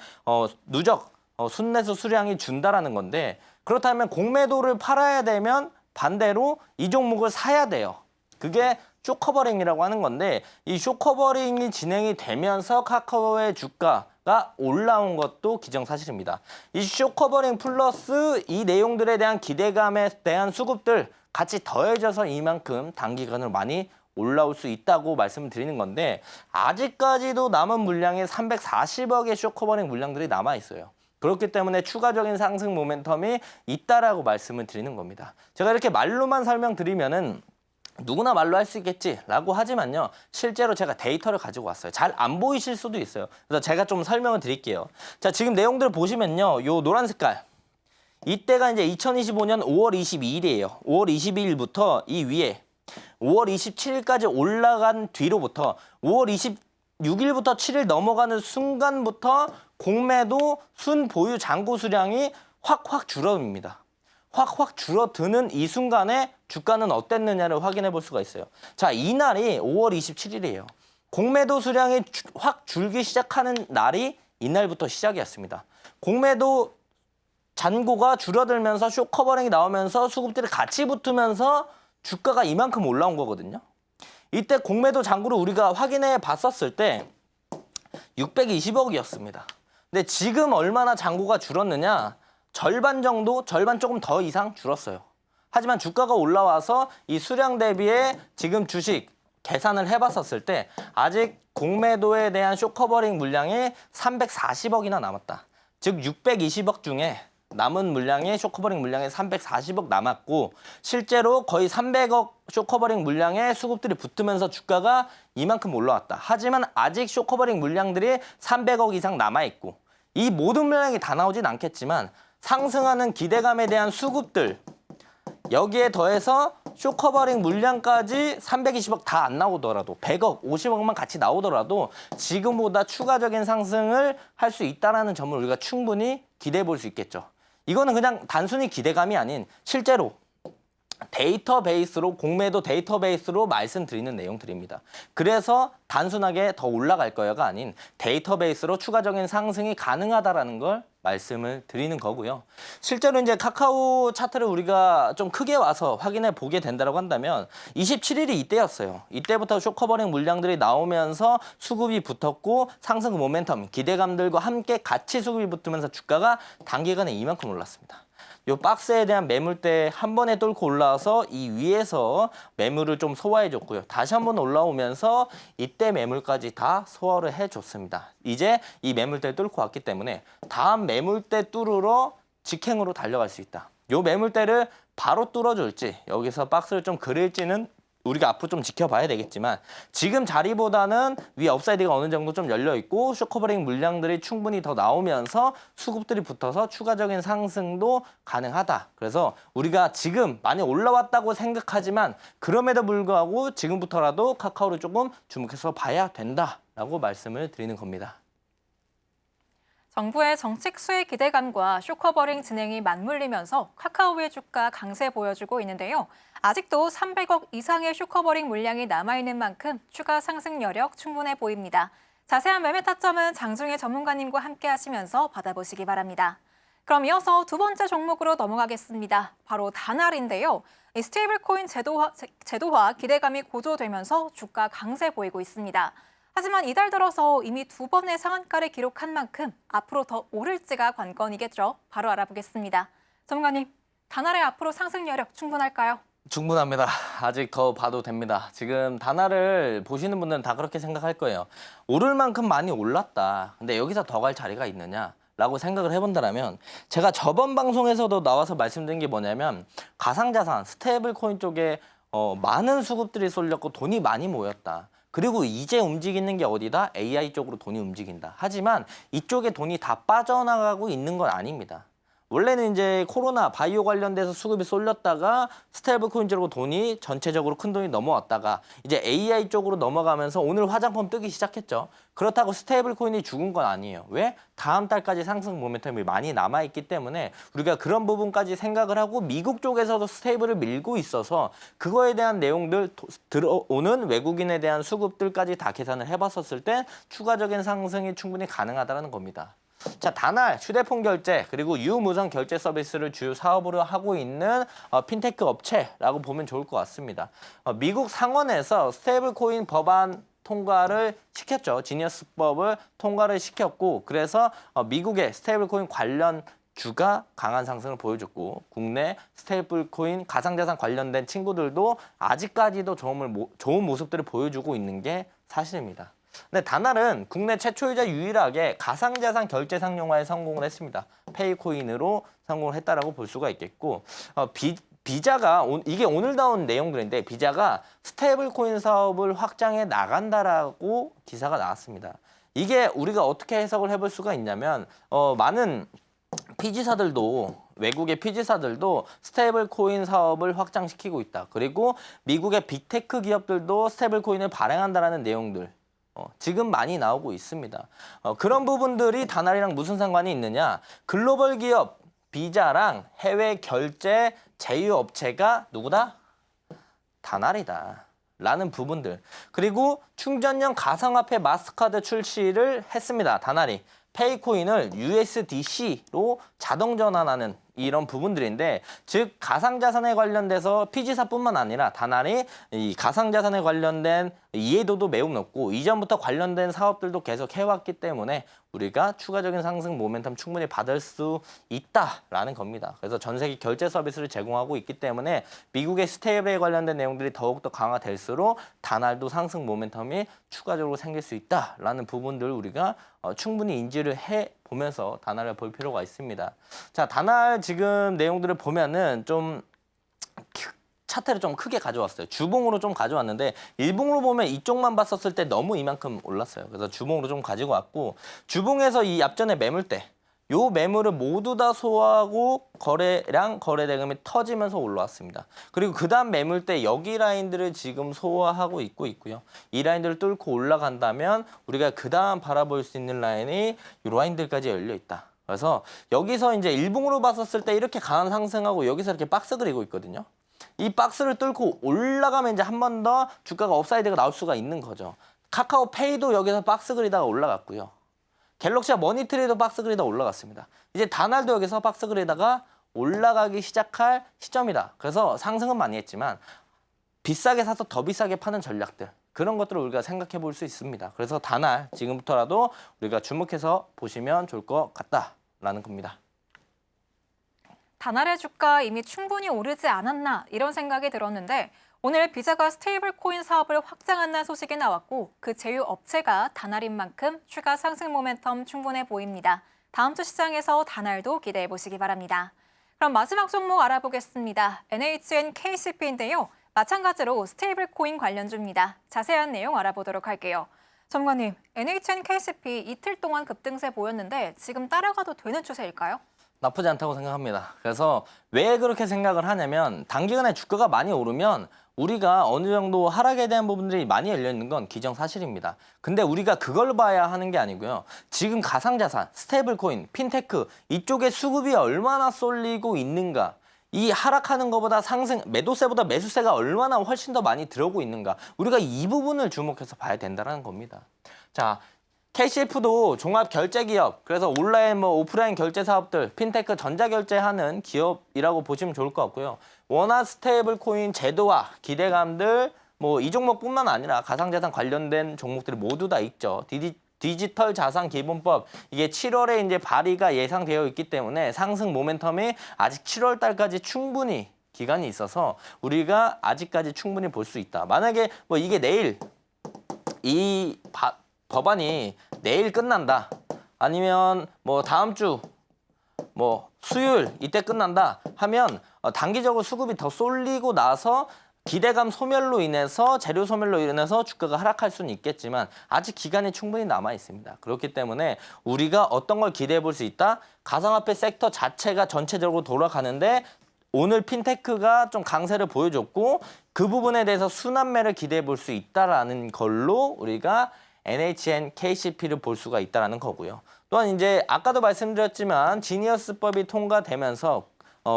누적 순매수 수량이 준다라는 건데 그렇다면 공매도를 팔아야 되면 반대로 이 종목을 사야 돼요. 그게 쇼커버링이라고 하는 건데 이 쇼커버링이 진행이 되면서 카카오의 주가가 올라온 것도 기정사실입니다. 이 쇼커버링 플러스 이 내용들에 대한 기대감에 대한 수급들 같이 더해져서 이만큼 단기간으로 많이 올라올 수 있다고 말씀을 드리는 건데 아직까지도 남은 물량이 340억의 쇼커버링 물량들이 남아있어요. 그렇기 때문에 추가적인 상승 모멘텀이 있다라고 말씀을 드리는 겁니다. 제가 이렇게 말로만 설명드리면은 누구나 말로 할 수 있겠지라고 하지만요. 실제로 제가 데이터를 가지고 왔어요. 잘 안 보이실 수도 있어요. 그래서 제가 좀 설명을 드릴게요. 자, 지금 내용들 보시면요. 요 노란 색깔. 이때가 이제 2025년 5월 22일이에요. 5월 22일부터 이 위에 5월 27일까지 올라간 뒤로부터 5월 26일부터 7일 넘어가는 순간부터 공매도 순보유 잔고 수량이 확 줄어듭니다. 확 줄어드는 이 순간에 주가는 어땠느냐를 확인해 볼 수가 있어요. 자, 이날이 5월 27일이에요. 공매도 수량이 확 줄기 시작하는 날이 이날부터 시작이었습니다. 공매도 잔고가 줄어들면서 쇼커버링이 나오면서 수급들이 같이 붙으면서 주가가 이만큼 올라온 거거든요. 이때 공매도 잔고를 우리가 확인해 봤었을 때 620억이었습니다. 근데 지금 얼마나 잔고가 줄었느냐? 절반 정도, 절반 조금 더 이상 줄었어요. 하지만 주가가 올라와서 이 수량 대비에 지금 주식 계산을 해봤었을 때 아직 공매도에 대한 쇼커버링 물량이 340억이나 남았다. 즉 620억 중에 남은 물량의 쇼커버링 물량이 340억 남았고 실제로 거의 300억 쇼커버링 물량의 수급들이 붙으면서 주가가 이만큼 올라왔다. 하지만 아직 쇼커버링 물량들이 300억 이상 남아있고 이 모든 물량이 다 나오진 않겠지만 상승하는 기대감에 대한 수급들 여기에 더해서 쇼커버링 물량까지 320억 다 안 나오더라도 100억, 50억만 같이 나오더라도 지금보다 추가적인 상승을 할 수 있다는 점을 우리가 충분히 기대해 볼 수 있겠죠. 이거는 그냥 단순히 기대감이 아닌 실제로 데이터베이스로 공매도 데이터베이스로 말씀드리는 내용들입니다. 그래서 단순하게 더 올라갈 거야가 아닌 데이터베이스로 추가적인 상승이 가능하다라는 걸 말씀을 드리는 거고요. 실제로 이제 카카오 차트를 우리가 좀 크게 와서 확인해 보게 된다고 한다면 27일이 이때였어요. 이때부터 쇼커버링 물량들이 나오면서 수급이 붙었고 상승 모멘텀, 기대감들과 함께 같이 수급이 붙으면서 주가가 단기간에 이만큼 올랐습니다. 요 박스에 대한 매물대 한 번에 뚫고 올라와서 이 위에서 매물을 좀 소화해 줬고요. 다시 한 번 올라오면서 이때 매물까지 다 소화를 해 줬습니다. 이제 이 매물대를 뚫고 왔기 때문에 다음 매물대 뚫으러 직행으로 달려갈 수 있다. 요 매물대를 바로 뚫어줄지 여기서 박스를 좀 그릴지는 우리가 앞으로 좀 지켜봐야 되겠지만 지금 자리보다는 위에 업사이드가 어느 정도 좀 열려있고 쇼커버링 물량들이 충분히 더 나오면서 수급들이 붙어서 추가적인 상승도 가능하다. 그래서 우리가 지금 많이 올라왔다고 생각하지만 그럼에도 불구하고 지금부터라도 카카오를 조금 주목해서 봐야 된다라고 말씀을 드리는 겁니다. 정부의 정책 수혜 기대감과 쇼커버링 진행이 맞물리면서 카카오의 주가 강세 보여주고 있는데요. 아직도 300억 이상의 쇼커버링 물량이 남아있는 만큼 추가 상승 여력 충분해 보입니다. 자세한 매매 타점은 장중혜 전문가님과 함께 하시면서 받아보시기 바랍니다. 그럼 이어서 두 번째 종목으로 넘어가겠습니다. 바로 다날인데요. 이 스테이블 코인 제도화 기대감이 고조되면서 주가 강세 보이고 있습니다. 하지만 이달 들어서 이미 두 번의 상한가를 기록한 만큼 앞으로 더 오를지가 관건이겠죠. 바로 알아보겠습니다. 전문가님, 다날의 앞으로 상승 여력 충분할까요? 충분합니다. 아직 더 봐도 됩니다. 지금 다날을 보시는 분들은 다 그렇게 생각할 거예요. 오를 만큼 많이 올랐다. 근데 여기서 더 갈 자리가 있느냐? 라고 생각을 해본다면 제가 저번 방송에서도 나와서 말씀드린 게 뭐냐면 가상자산, 스테이블 코인 쪽에 많은 수급들이 쏠렸고 돈이 많이 모였다. 그리고 이제 움직이는 게 어디다? AI 쪽으로 돈이 움직인다. 하지만 이쪽에 돈이 다 빠져나가고 있는 건 아닙니다. 원래는 이제 코로나 바이오 관련돼서 수급이 쏠렸다가 스테이블 코인 쪽으로 돈이 전체적으로 큰 돈이 넘어왔다가 이제 AI 쪽으로 넘어가면서 오늘 화장품 뜨기 시작했죠. 그렇다고 스테이블 코인이 죽은 건 아니에요. 왜? 다음 달까지 상승 모멘텀이 많이 남아있기 때문에 우리가 그런 부분까지 생각을 하고 미국 쪽에서도 스테이블을 밀고 있어서 그거에 대한 내용들 들어오는 외국인에 대한 수급들까지 다 계산을 해봤었을 때 추가적인 상승이 충분히 가능하다는 겁니다. 자, 다날, 휴대폰 결제, 그리고 유무선 결제 서비스를 주요 사업으로 하고 있는 핀테크 업체라고 보면 좋을 것 같습니다. 미국 상원에서 스테이블 코인 법안 통과를 시켰죠. 지니어스법을 통과를 시켰고 그래서 미국의 스테이블 코인 관련 주가 강한 상승을 보여줬고 국내 스테이블 코인 가상자산 관련된 친구들도 아직까지도 좋은 모습들을 보여주고 있는 게 사실입니다. 근데 다날은 국내 최초이자 유일하게 가상자산 결제 상용화에 성공을 했습니다. 페이코인으로 성공을 했다라고 볼 수가 있겠고 비자가 이게 오늘 나온 내용들인데 비자가 스테이블 코인 사업을 확장해 나간다라고 기사가 나왔습니다. 이게 우리가 어떻게 해석을 해볼 수가 있냐면 많은 피지사들도 외국의 피지사들도 스테이블 코인 사업을 확장시키고 있다. 그리고 미국의 빅테크 기업들도 스테이블 코인을 발행한다라는 내용들 지금 많이 나오고 있습니다. 그런 부분들이 다날이랑 무슨 상관이 있느냐? 글로벌 기업 비자랑 해외 결제 제휴업체가 누구다? 다날이다. 라는 부분들. 그리고 충전형 가상화폐 마스터카드 출시를 했습니다. 다날이. 페이코인을 USDC로 자동 전환하는 이런 부분들인데 즉 가상자산에 관련돼서 피지사뿐만 아니라 다날이 이 가상자산에 관련된 이해도도 매우 높고 이전부터 관련된 사업들도 계속 해왔기 때문에 우리가 추가적인 상승 모멘텀 충분히 받을 수 있다라는 겁니다. 그래서 전 세계 결제 서비스를 제공하고 있기 때문에 미국의 스테이블에 관련된 내용들이 더욱더 강화될수록 다날도 상승 모멘텀이 추가적으로 생길 수 있다라는 부분들을 우리가 충분히 인지를 해보면서 다날을 볼 필요가 있습니다. 자, 다날 지금 내용들을 보면은 좀 차트를 좀 크게 가져왔어요. 주봉으로 좀 가져왔는데 일봉으로 보면 이쪽만 봤었을 때 너무 이만큼 올랐어요. 그래서 주봉으로 좀 가지고 왔고 주봉에서 이 앞전에 매물대 요 매물을 모두 다 소화하고 거래량, 거래대금이 터지면서 올라왔습니다. 그리고 그 다음 매물대 여기 라인들을 지금 소화하고 있고요. 이 라인들을 뚫고 올라간다면 우리가 그 다음 바라볼 수 있는 라인이 이 라인들까지 열려 있다. 그래서 여기서 이제 일봉으로 봤었을 때 이렇게 강한 상승하고 여기서 이렇게 박스 그리고 있거든요. 이 박스를 뚫고 올라가면 이제 한 번 더 주가가 업사이드가 나올 수가 있는 거죠. 카카오페이도 여기서 박스 그리다가 올라갔고요. 갤럭시와 머니트리도 박스 그리다 올라갔습니다. 이제 다날도 여기서 박스 그리다가 올라가기 시작할 시점이다. 그래서 상승은 많이 했지만 비싸게 사서 더 비싸게 파는 전략들, 그런 것들을 우리가 생각해 볼 수 있습니다. 그래서 다날 지금부터라도 우리가 주목해서 보시면 좋을 것 같다라는 겁니다. 다날의 주가 이미 충분히 오르지 않았나 이런 생각이 들었는데 오늘 비자가 스테이블 코인 사업을 확장한다는 소식이 나왔고 그 제휴 업체가 다날인 만큼 추가 상승 모멘텀 충분해 보입니다. 다음 주 시장에서 다날도 기대해 보시기 바랍니다. 그럼 마지막 종목 알아보겠습니다. NHN KCP인데요. 마찬가지로 스테이블 코인 관련주입니다. 자세한 내용 알아보도록 할게요. 전문가님, NHN KCP 이틀 동안 급등세 보였는데 지금 따라가도 되는 추세일까요? 나쁘지 않다고 생각합니다. 그래서 왜 그렇게 생각을 하냐면 단기간에 주가가 많이 오르면 우리가 어느 정도 하락에 대한 부분들이 많이 열려있는 건 기정사실입니다. 근데 우리가 그걸 봐야 하는 게 아니고요. 지금 가상자산, 스테이블코인, 핀테크 이쪽에 수급이 얼마나 쏠리고 있는가, 이 하락하는 것보다 상승, 매도세보다 매수세가 얼마나 훨씬 더 많이 들어오고 있는가, 우리가 이 부분을 주목해서 봐야 된다는 겁니다. 자, KCF도 종합결제기업, 그래서 온라인 오프라인 결제 사업들, 핀테크 전자결제하는 기업이라고 보시면 좋을 것 같고요. 원화 스테이블 코인 제도화 기대감들 이 종목뿐만 아니라 가상자산 관련된 종목들이 모두 다 있죠. 디지털 자산 기본법, 이게 7월에 이제 발의가 예상되어 있기 때문에 상승 모멘텀이 아직 7월 달까지 충분히 기간이 있어서 우리가 아직까지 충분히 볼 수 있다. 만약에 이게 내일 이 법안이 내일 끝난다, 아니면 다음 주 수요일 이때 끝난다 하면 단기적으로 수급이 더 쏠리고 나서 기대감 소멸로 인해서, 재료 소멸로 인해서 주가가 하락할 수는 있겠지만 아직 기간이 충분히 남아 있습니다. 그렇기 때문에 우리가 어떤 걸 기대해 볼 수 있다? 가상화폐 섹터 자체가 전체적으로 돌아가는데 오늘 핀테크가 좀 강세를 보여줬고 그 부분에 대해서 순환매를 기대해 볼 수 있다라는 걸로 우리가 NHN KCP를 볼 수가 있다는 거고요. 또한 이제 아까도 말씀드렸지만 지니어스법이 통과되면서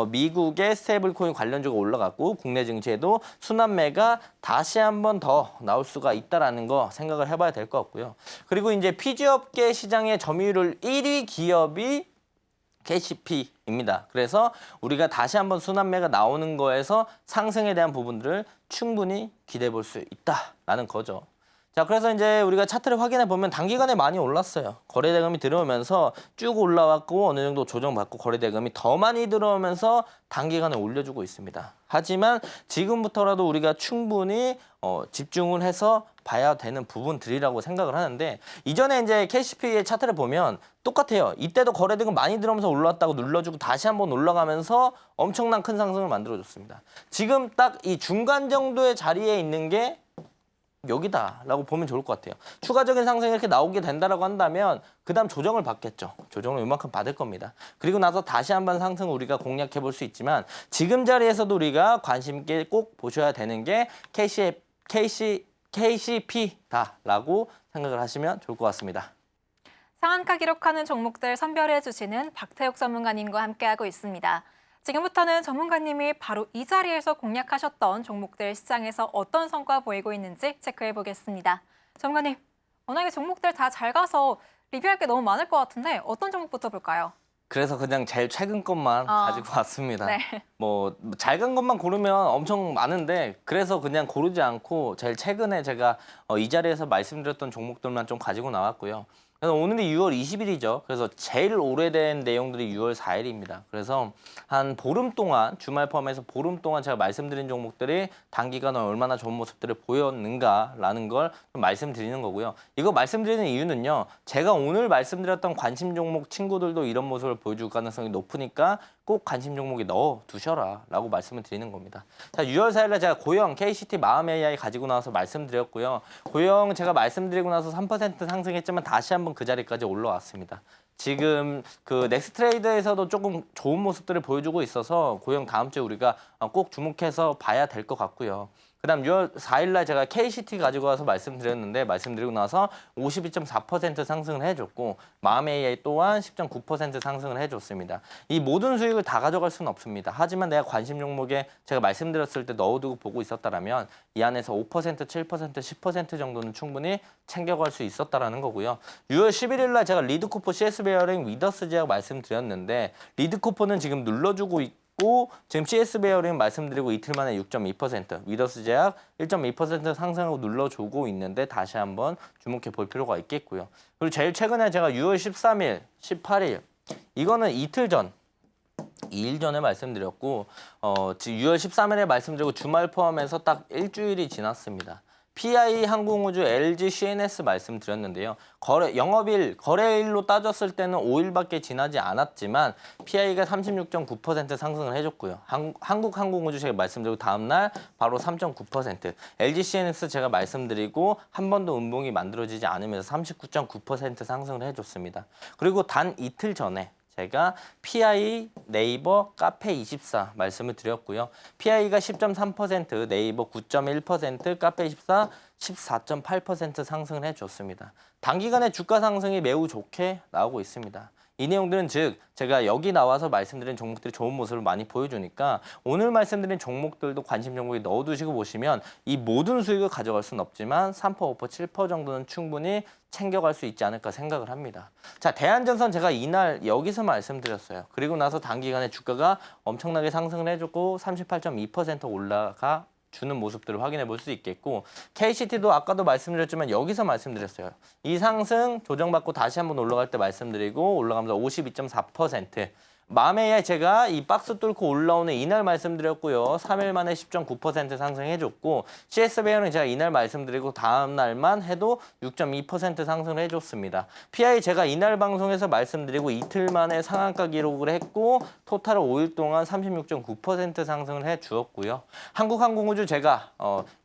미국의 스테이블코인 관련주가 올라갔고 국내 증시에도 순환매가 다시 한 번 더 나올 수가 있다는 거 생각을 해봐야 될 것 같고요. 그리고 이제 PG업계 시장의 점유율 1위 기업이 KCP입니다. 그래서 우리가 다시 한번 순환매가 나오는 거에서 상승에 대한 부분들을 충분히 기대해 볼 수 있다라는 거죠. 자, 그래서 이제 우리가 차트를 확인해 보면 단기간에 많이 올랐어요. 거래대금이 들어오면서 쭉 올라왔고 어느 정도 조정받고 거래대금이 더 많이 들어오면서 단기간에 올려주고 있습니다. 하지만 지금부터라도 우리가 충분히 집중을 해서 봐야 되는 부분들이라고 생각을 하는데, 이전에 이제 KCP의 차트를 보면 똑같아요. 이때도 거래대금 많이 들어오면서 올라왔다고 눌러주고 다시 한번 올라가면서 엄청난 큰 상승을 만들어줬습니다. 지금 딱 이 중간 정도의 자리에 있는 게 여기다라고 보면 좋을 것 같아요. 추가적인 상승이 이렇게 나오게 된다라고 한다면 그 다음 조정을 받겠죠. 조정을 이만큼 받을 겁니다. 그리고 나서 다시 한번 상승을 우리가 공략해 볼 수 있지만 지금 자리에서도 우리가 관심 있게 꼭 보셔야 되는 게 KCP다라고 생각을 하시면 좋을 것 같습니다. 상한가 기록하는 종목들 선별해 주시는 박태욱 전문가님과 함께하고 있습니다. 지금부터는 전문가님이 바로 이 자리에서 공략하셨던 종목들 시장에서 어떤 성과 보이고 있는지 체크해 보겠습니다. 전문가님, 워낙에 종목들 다 잘 가서 리뷰할 게 너무 많을 것 같은데 어떤 종목부터 볼까요? 그래서 그냥 제일 최근 것만 가지고 왔습니다. 네. 잘 간 것만 고르면 엄청 많은데 그래서 그냥 고르지 않고 제일 최근에 제가 이 자리에서 말씀드렸던 종목들만 좀 가지고 나왔고요. 그래서 오늘이 6월 20일이죠. 그래서 제일 오래된 내용들이 6월 4일입니다. 그래서 한 보름 동안, 주말 포함해서 보름 동안 제가 말씀드린 종목들이 단기간에 얼마나 좋은 모습들을 보였는가라는 걸 좀 말씀드리는 거고요. 이거 말씀드리는 이유는요. 제가 오늘 말씀드렸던 관심 종목 친구들도 이런 모습을 보여줄 가능성이 높으니까 꼭 관심 종목에 넣어 두셔라 라고 말씀을 드리는 겁니다. 자, 6월 4일에 제가 고영 KCT 마음 AI 가지고 나와서 말씀드렸고요. 고영 제가 말씀드리고 나서 3% 상승했지만 다시 한번 그 자리까지 올라왔습니다. 지금 그 넥스트레이드에서도 조금 좋은 모습들을 보여주고 있어서 고영 다음 주에 우리가 꼭 주목해서 봐야 될 것 같고요. 그다음 6월 4일 날 제가 KCT 가지고 와서 말씀드리고 나서 52.4% 상승을 해줬고 마음 AI 또한 10.9% 상승을 해줬습니다. 이 모든 수익을 다 가져갈 수는 없습니다. 하지만 내가 관심 종목에 제가 말씀드렸을 때 넣어두고 보고 있었다라면 이 안에서 5%, 7%, 10% 정도는 충분히 챙겨갈 수 있었다라는 거고요. 6월 11일 날 제가 리드코퍼 CS 베어링 위더스 제약 말씀드렸는데 리드코퍼는 지금 눌러주고 있고 지금 CS 베어링 말씀드리고 이틀 만에 6.2%, 위더스 제약 1.2% 상승하고 눌러주고 있는데 다시 한번 주목해 볼 필요가 있겠고요. 그리고 제일 최근에 제가 6월 13일, 18일 이거는 이틀 전 2일 전에 말씀드렸고 지금 6월 13일에 말씀드리고 주말 포함해서 딱 일주일이 지났습니다. PI 항공우주 LG CNS 말씀드렸는데요. 거래일로 따졌을 때는 5일밖에 지나지 않았지만 PI가 36.9% 상승을 해줬고요. 한국항공우주 제가 말씀드리고 다음날 바로 3.9%, LG CNS 제가 말씀드리고 한 번도 음봉이 만들어지지 않으면서 39.9% 상승을 해줬습니다. 그리고 단 이틀 전에 제가 PI, 네이버, 카페24 말씀을 드렸고요. PI가 10.3%, 네이버 9.1%, 카페24 14.8% 상승을 해줬습니다. 단기간에 주가 상승이 매우 좋게 나오고 있습니다. 이 내용들은 즉 제가 여기 나와서 말씀드린 종목들이 좋은 모습을 많이 보여주니까 오늘 말씀드린 종목들도 관심 종목에 넣어두시고 보시면 이 모든 수익을 가져갈 수는 없지만 3%, 5%, 7% 정도는 충분히 챙겨갈 수 있지 않을까 생각을 합니다. 자, 대한전선 제가 이날 여기서 말씀드렸어요. 그리고 나서 단기간에 주가가 엄청나게 상승을 해줬고 38.2% 올라가 주는 모습들을 확인해 볼 수 있겠고 KCT도 아까도 말씀드렸지만 여기서 말씀드렸어요. 이 상승 조정받고 다시 한번 올라갈 때 말씀드리고 올라가면서 52.4% 맘에 제가 이 박스 뚫고 올라오는 이날 말씀드렸고요. 3일 만에 10.9% 상승해줬고 CS베어는 제가 이날 말씀드리고 다음 날만 해도 6.2% 상승을 해줬습니다. PI 제가 이날 방송에서 말씀드리고 이틀 만에 상한가 기록을 했고 토탈 5일 동안 36.9% 상승을 해주었고요. 한국항공우주 제가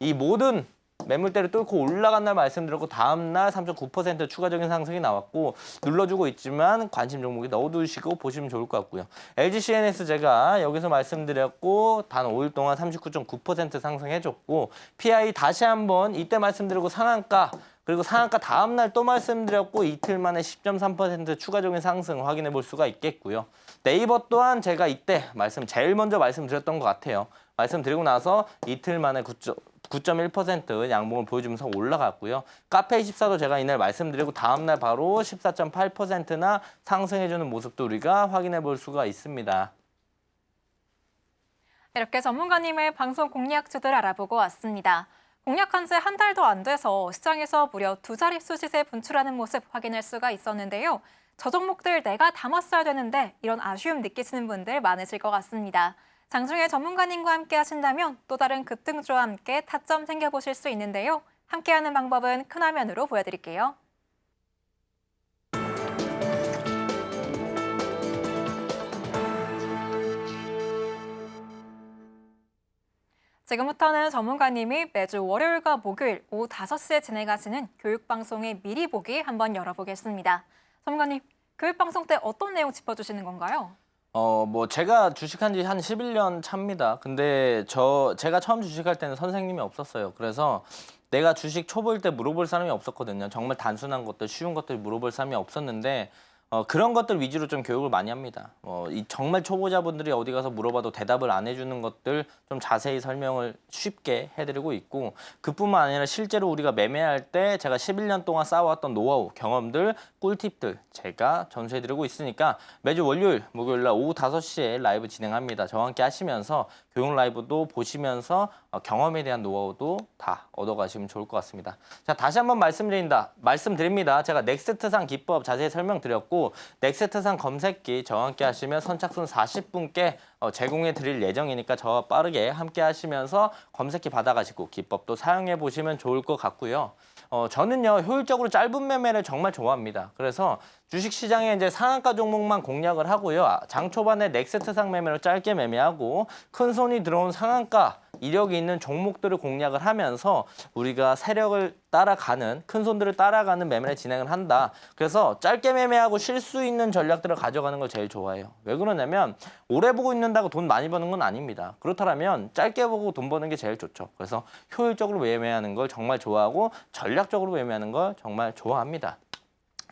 이 모든 매물대를 뚫고 올라간 날 말씀드렸고 다음 날 3.9% 추가적인 상승이 나왔고 눌러주고 있지만 관심 종목에 넣어두시고 보시면 좋을 것 같고요. LG CNS 제가 여기서 말씀드렸고 단 5일 동안 39.9% 상승해줬고 PI 다시 한번 이때 말씀드리고 상한가 그리고 상한가 다음 날 또 말씀드렸고 이틀 만에 10.3% 추가적인 상승 확인해 볼 수가 있겠고요. 네이버 또한 제가 이때 제일 먼저 말씀드렸던 것 같아요. 말씀드리고 나서 이틀 만에 9.1% 양봉을 보여주면서 올라갔고요. 카페24도 제가 이날 말씀드리고 다음날 바로 14.8%나 상승해주는 모습도 우리가 확인해 볼 수가 있습니다. 이렇게 전문가님의 방송 공략주들 알아보고 왔습니다. 공략한 지 한 달도 안 돼서 시장에서 무려 2자릿수 시세 분출하는 모습 확인할 수가 있었는데요. 저 종목들 내가 담았어야 되는데 이런 아쉬움 느끼시는 분들 많으실 것 같습니다. 장중에 전문가님과 함께 하신다면 또 다른 급등주와 함께 타점 챙겨보실 수 있는데요. 함께하는 방법은 큰 화면으로 보여드릴게요. 지금부터는 전문가님이 매주 월요일과 목요일 오후 5시에 진행하시는 교육방송의 미리 보기 한번 열어보겠습니다. 전문가님, 교육방송 때 어떤 내용 짚어주시는 건가요? 제가 주식한 지 한 11년 차입니다. 근데 제가 처음 주식할 때는 선생님이 없었어요. 그래서 내가 주식 초보일 때 물어볼 사람이 없었거든요. 정말 단순한 것들, 쉬운 것들 물어볼 사람이 없었는데 그런 것들 위주로 좀 교육을 많이 합니다. 이 정말 초보자분들이 어디 가서 물어봐도 대답을 안 해주는 것들 좀 자세히 설명을 쉽게 해드리고 있고 그뿐만 아니라 실제로 우리가 매매할 때 제가 11년 동안 쌓아왔던 노하우, 경험들, 꿀팁들 제가 전수해드리고 있으니까 매주 월요일, 목요일 날 오후 5시에 라이브 진행합니다. 저와 함께 하시면서 교육 라이브도 보시면서 경험에 대한 노하우도 다 얻어가시면 좋을 것 같습니다. 자, 다시 한번 말씀드립니다. 제가 넥스트상 기법 자세히 설명드렸고 넥스트상 검색기 저와 함께 하시면 선착순 40분께 제공해 드릴 예정이니까 저와 빠르게 함께 하시면서 검색기 받아가시고 기법도 사용해 보시면 좋을 것 같고요. 저는요 효율적으로 짧은 매매를 정말 좋아합니다. 그래서 주식시장에 이제 상한가 종목만 공략을 하고요. 장 초반에 넥스트상 매매로 짧게 매매하고 큰 손이 들어온 상한가 이력이 있는 종목들을 공략을 하면서 우리가 세력을 따라가는, 큰 손들을 따라가는 매매를 진행을 한다. 그래서 짧게 매매하고 쉴 수 있는 전략들을 가져가는 걸 제일 좋아해요. 왜 그러냐면 오래 보고 있는다고 돈 많이 버는 건 아닙니다. 그렇다면 짧게 보고 돈 버는 게 제일 좋죠. 그래서 효율적으로 매매하는 걸 정말 좋아하고 전략적으로 매매하는 걸 정말 좋아합니다.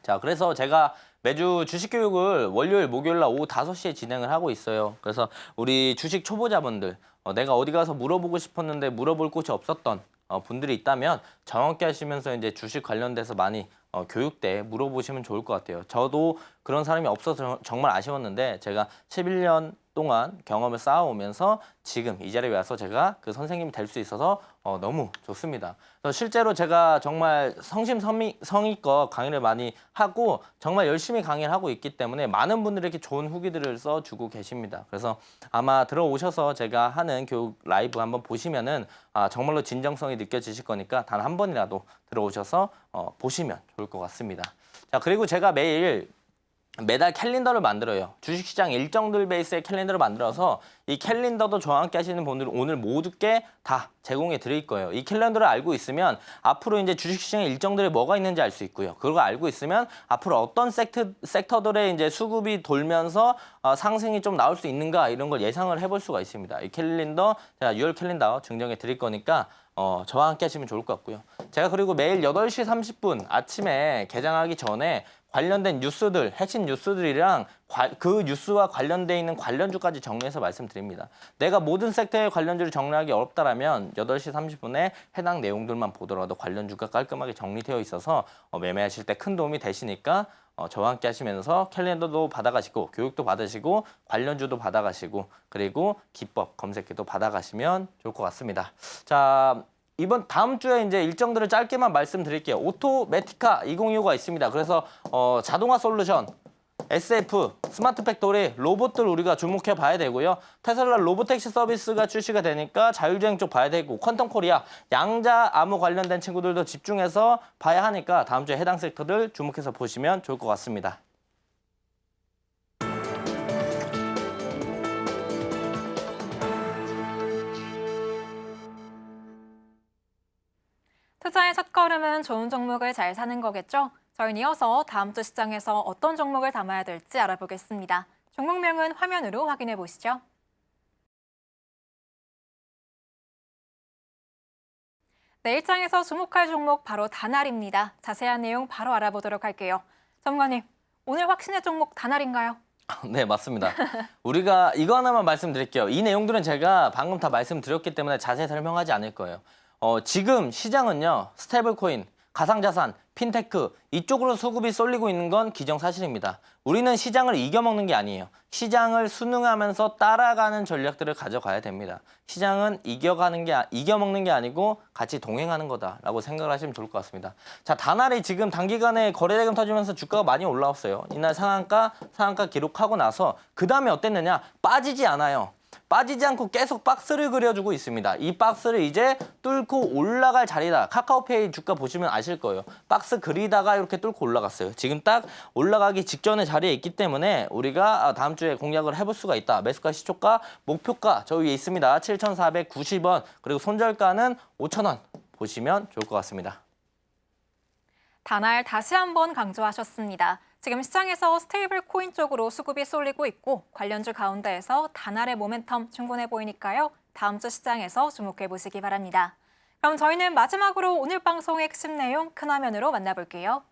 자, 그래서 제가 매주 주식 교육을 월요일, 목요일 날 오후 5시에 진행을 하고 있어요. 그래서 우리 주식 초보자분들, 내가 어디 가서 물어보고 싶었는데 물어볼 곳이 없었던 분들이 있다면 정확히 하시면서 이제 주식 관련돼서 많이 교육대 물어보시면 좋을 것 같아요. 저도 그런 사람이 없어서 정말 아쉬웠는데 제가 11년 동안 경험을 쌓아오면서 지금 이 자리에 와서 제가 그 선생님이 될 수 있어서 너무 좋습니다. 그래서 실제로 제가 정말 성심성의껏 강의를 많이 하고 정말 열심히 강의를 하고 있기 때문에 많은 분들에게 좋은 후기들을 써주고 계십니다. 그래서 아마 들어오셔서 제가 하는 교육 라이브 한번 보시면은 정말로 진정성이 느껴지실 거니까 단 한 번이라도 들어오셔서 보시면 좋을 것 같습니다. 자, 그리고 제가 매달 캘린더를 만들어요. 주식시장 일정들 베이스의 캘린더를 만들어서 이 캘린더도 저와 함께 하시는 분들은 오늘 모두께 다 제공해 드릴 거예요. 이 캘린더를 알고 있으면 앞으로 이제 주식시장의 일정들이 뭐가 있는지 알 수 있고요. 그걸 알고 있으면 앞으로 어떤 섹터들의 이제 수급이 돌면서 상승이 좀 나올 수 있는가 이런 걸 예상을 해볼 수가 있습니다. 이 캘린더 제가 6월 캘린더 증정해 드릴 거니까 저와 함께 하시면 좋을 것 같고요. 제가 그리고 매일 8시 30분 아침에 개장하기 전에 관련된 뉴스들, 핵심 뉴스들이랑 그 뉴스와 관련돼 있는 관련주까지 정리해서 말씀드립니다. 내가 모든 섹터의 관련주를 정리하기 어렵다라면 8시 30분에 해당 내용들만 보더라도 관련주가 깔끔하게 정리되어 있어서 매매하실 때 큰 도움이 되시니까 저와 함께 하시면서 캘린더도 받아가시고 교육도 받으시고 관련주도 받아가시고 그리고 기법 검색기도 받아가시면 좋을 것 같습니다. 자, 다음 주에 이제 일정들을 짧게만 말씀드릴게요. 오토매티카 2025가 있습니다. 그래서 자동화 솔루션, SF, 스마트 팩토리, 로봇들 우리가 주목해 봐야 되고요. 테슬라 로보택시 서비스가 출시가 되니까 자율주행 쪽 봐야 되고 퀀텀 코리아, 양자 암호 관련된 친구들도 집중해서 봐야 하니까 다음 주에 해당 섹터들 주목해서 보시면 좋을 것 같습니다. 투자의 첫걸음은 좋은 종목을 잘 사는 거겠죠? 저희는 이어서 다음 주 시장에서 어떤 종목을 담아야 될지 알아보겠습니다. 종목명은 화면으로 확인해 보시죠. 내일장에서 주목할 종목 바로 다날입니다. 자세한 내용 바로 알아보도록 할게요. 전문가님, 오늘 확신의 종목 다날인가요? 네, 맞습니다. 우리가 이거 하나만 말씀드릴게요. 이 내용들은 제가 방금 다 말씀드렸기 때문에 자세히 설명하지 않을 거예요. 지금 시장은요, 스테이블 코인, 가상자산, 핀테크 이쪽으로 수급이 쏠리고 있는 건 기정사실입니다. 우리는 시장을 이겨먹는 게 아니에요. 시장을 순응하면서 따라가는 전략들을 가져가야 됩니다. 시장은 이겨먹는 게 아니고 같이 동행하는 거다라고 생각을 하시면 좋을 것 같습니다. 자, 다날이 지금 단기간에 거래대금 터지면서 주가가 많이 올라왔어요. 이날 상한가 기록하고 나서 그 다음에 어땠느냐? 빠지지 않아요. 빠지지 않고 계속 박스를 그려주고 있습니다. 이 박스를 이제 뚫고 올라갈 자리다. 카카오페이 주가 보시면 아실 거예요. 박스 그리다가 이렇게 뚫고 올라갔어요. 지금 딱 올라가기 직전의 자리에 있기 때문에 우리가 다음 주에 공략을 해볼 수가 있다. 매수가, 시초가, 목표가 저 위에 있습니다. 7,490원 그리고 손절가는 5,000원 보시면 좋을 것 같습니다. 다날 다시 한번 강조하셨습니다. 지금 시장에서 스테이블 코인 쪽으로 수급이 쏠리고 있고 관련주 가운데에서 다날의 모멘텀 충분해 보이니까요. 다음 주 시장에서 주목해 보시기 바랍니다. 그럼 저희는 마지막으로 오늘 방송의 핵심 내용 큰 화면으로 만나볼게요.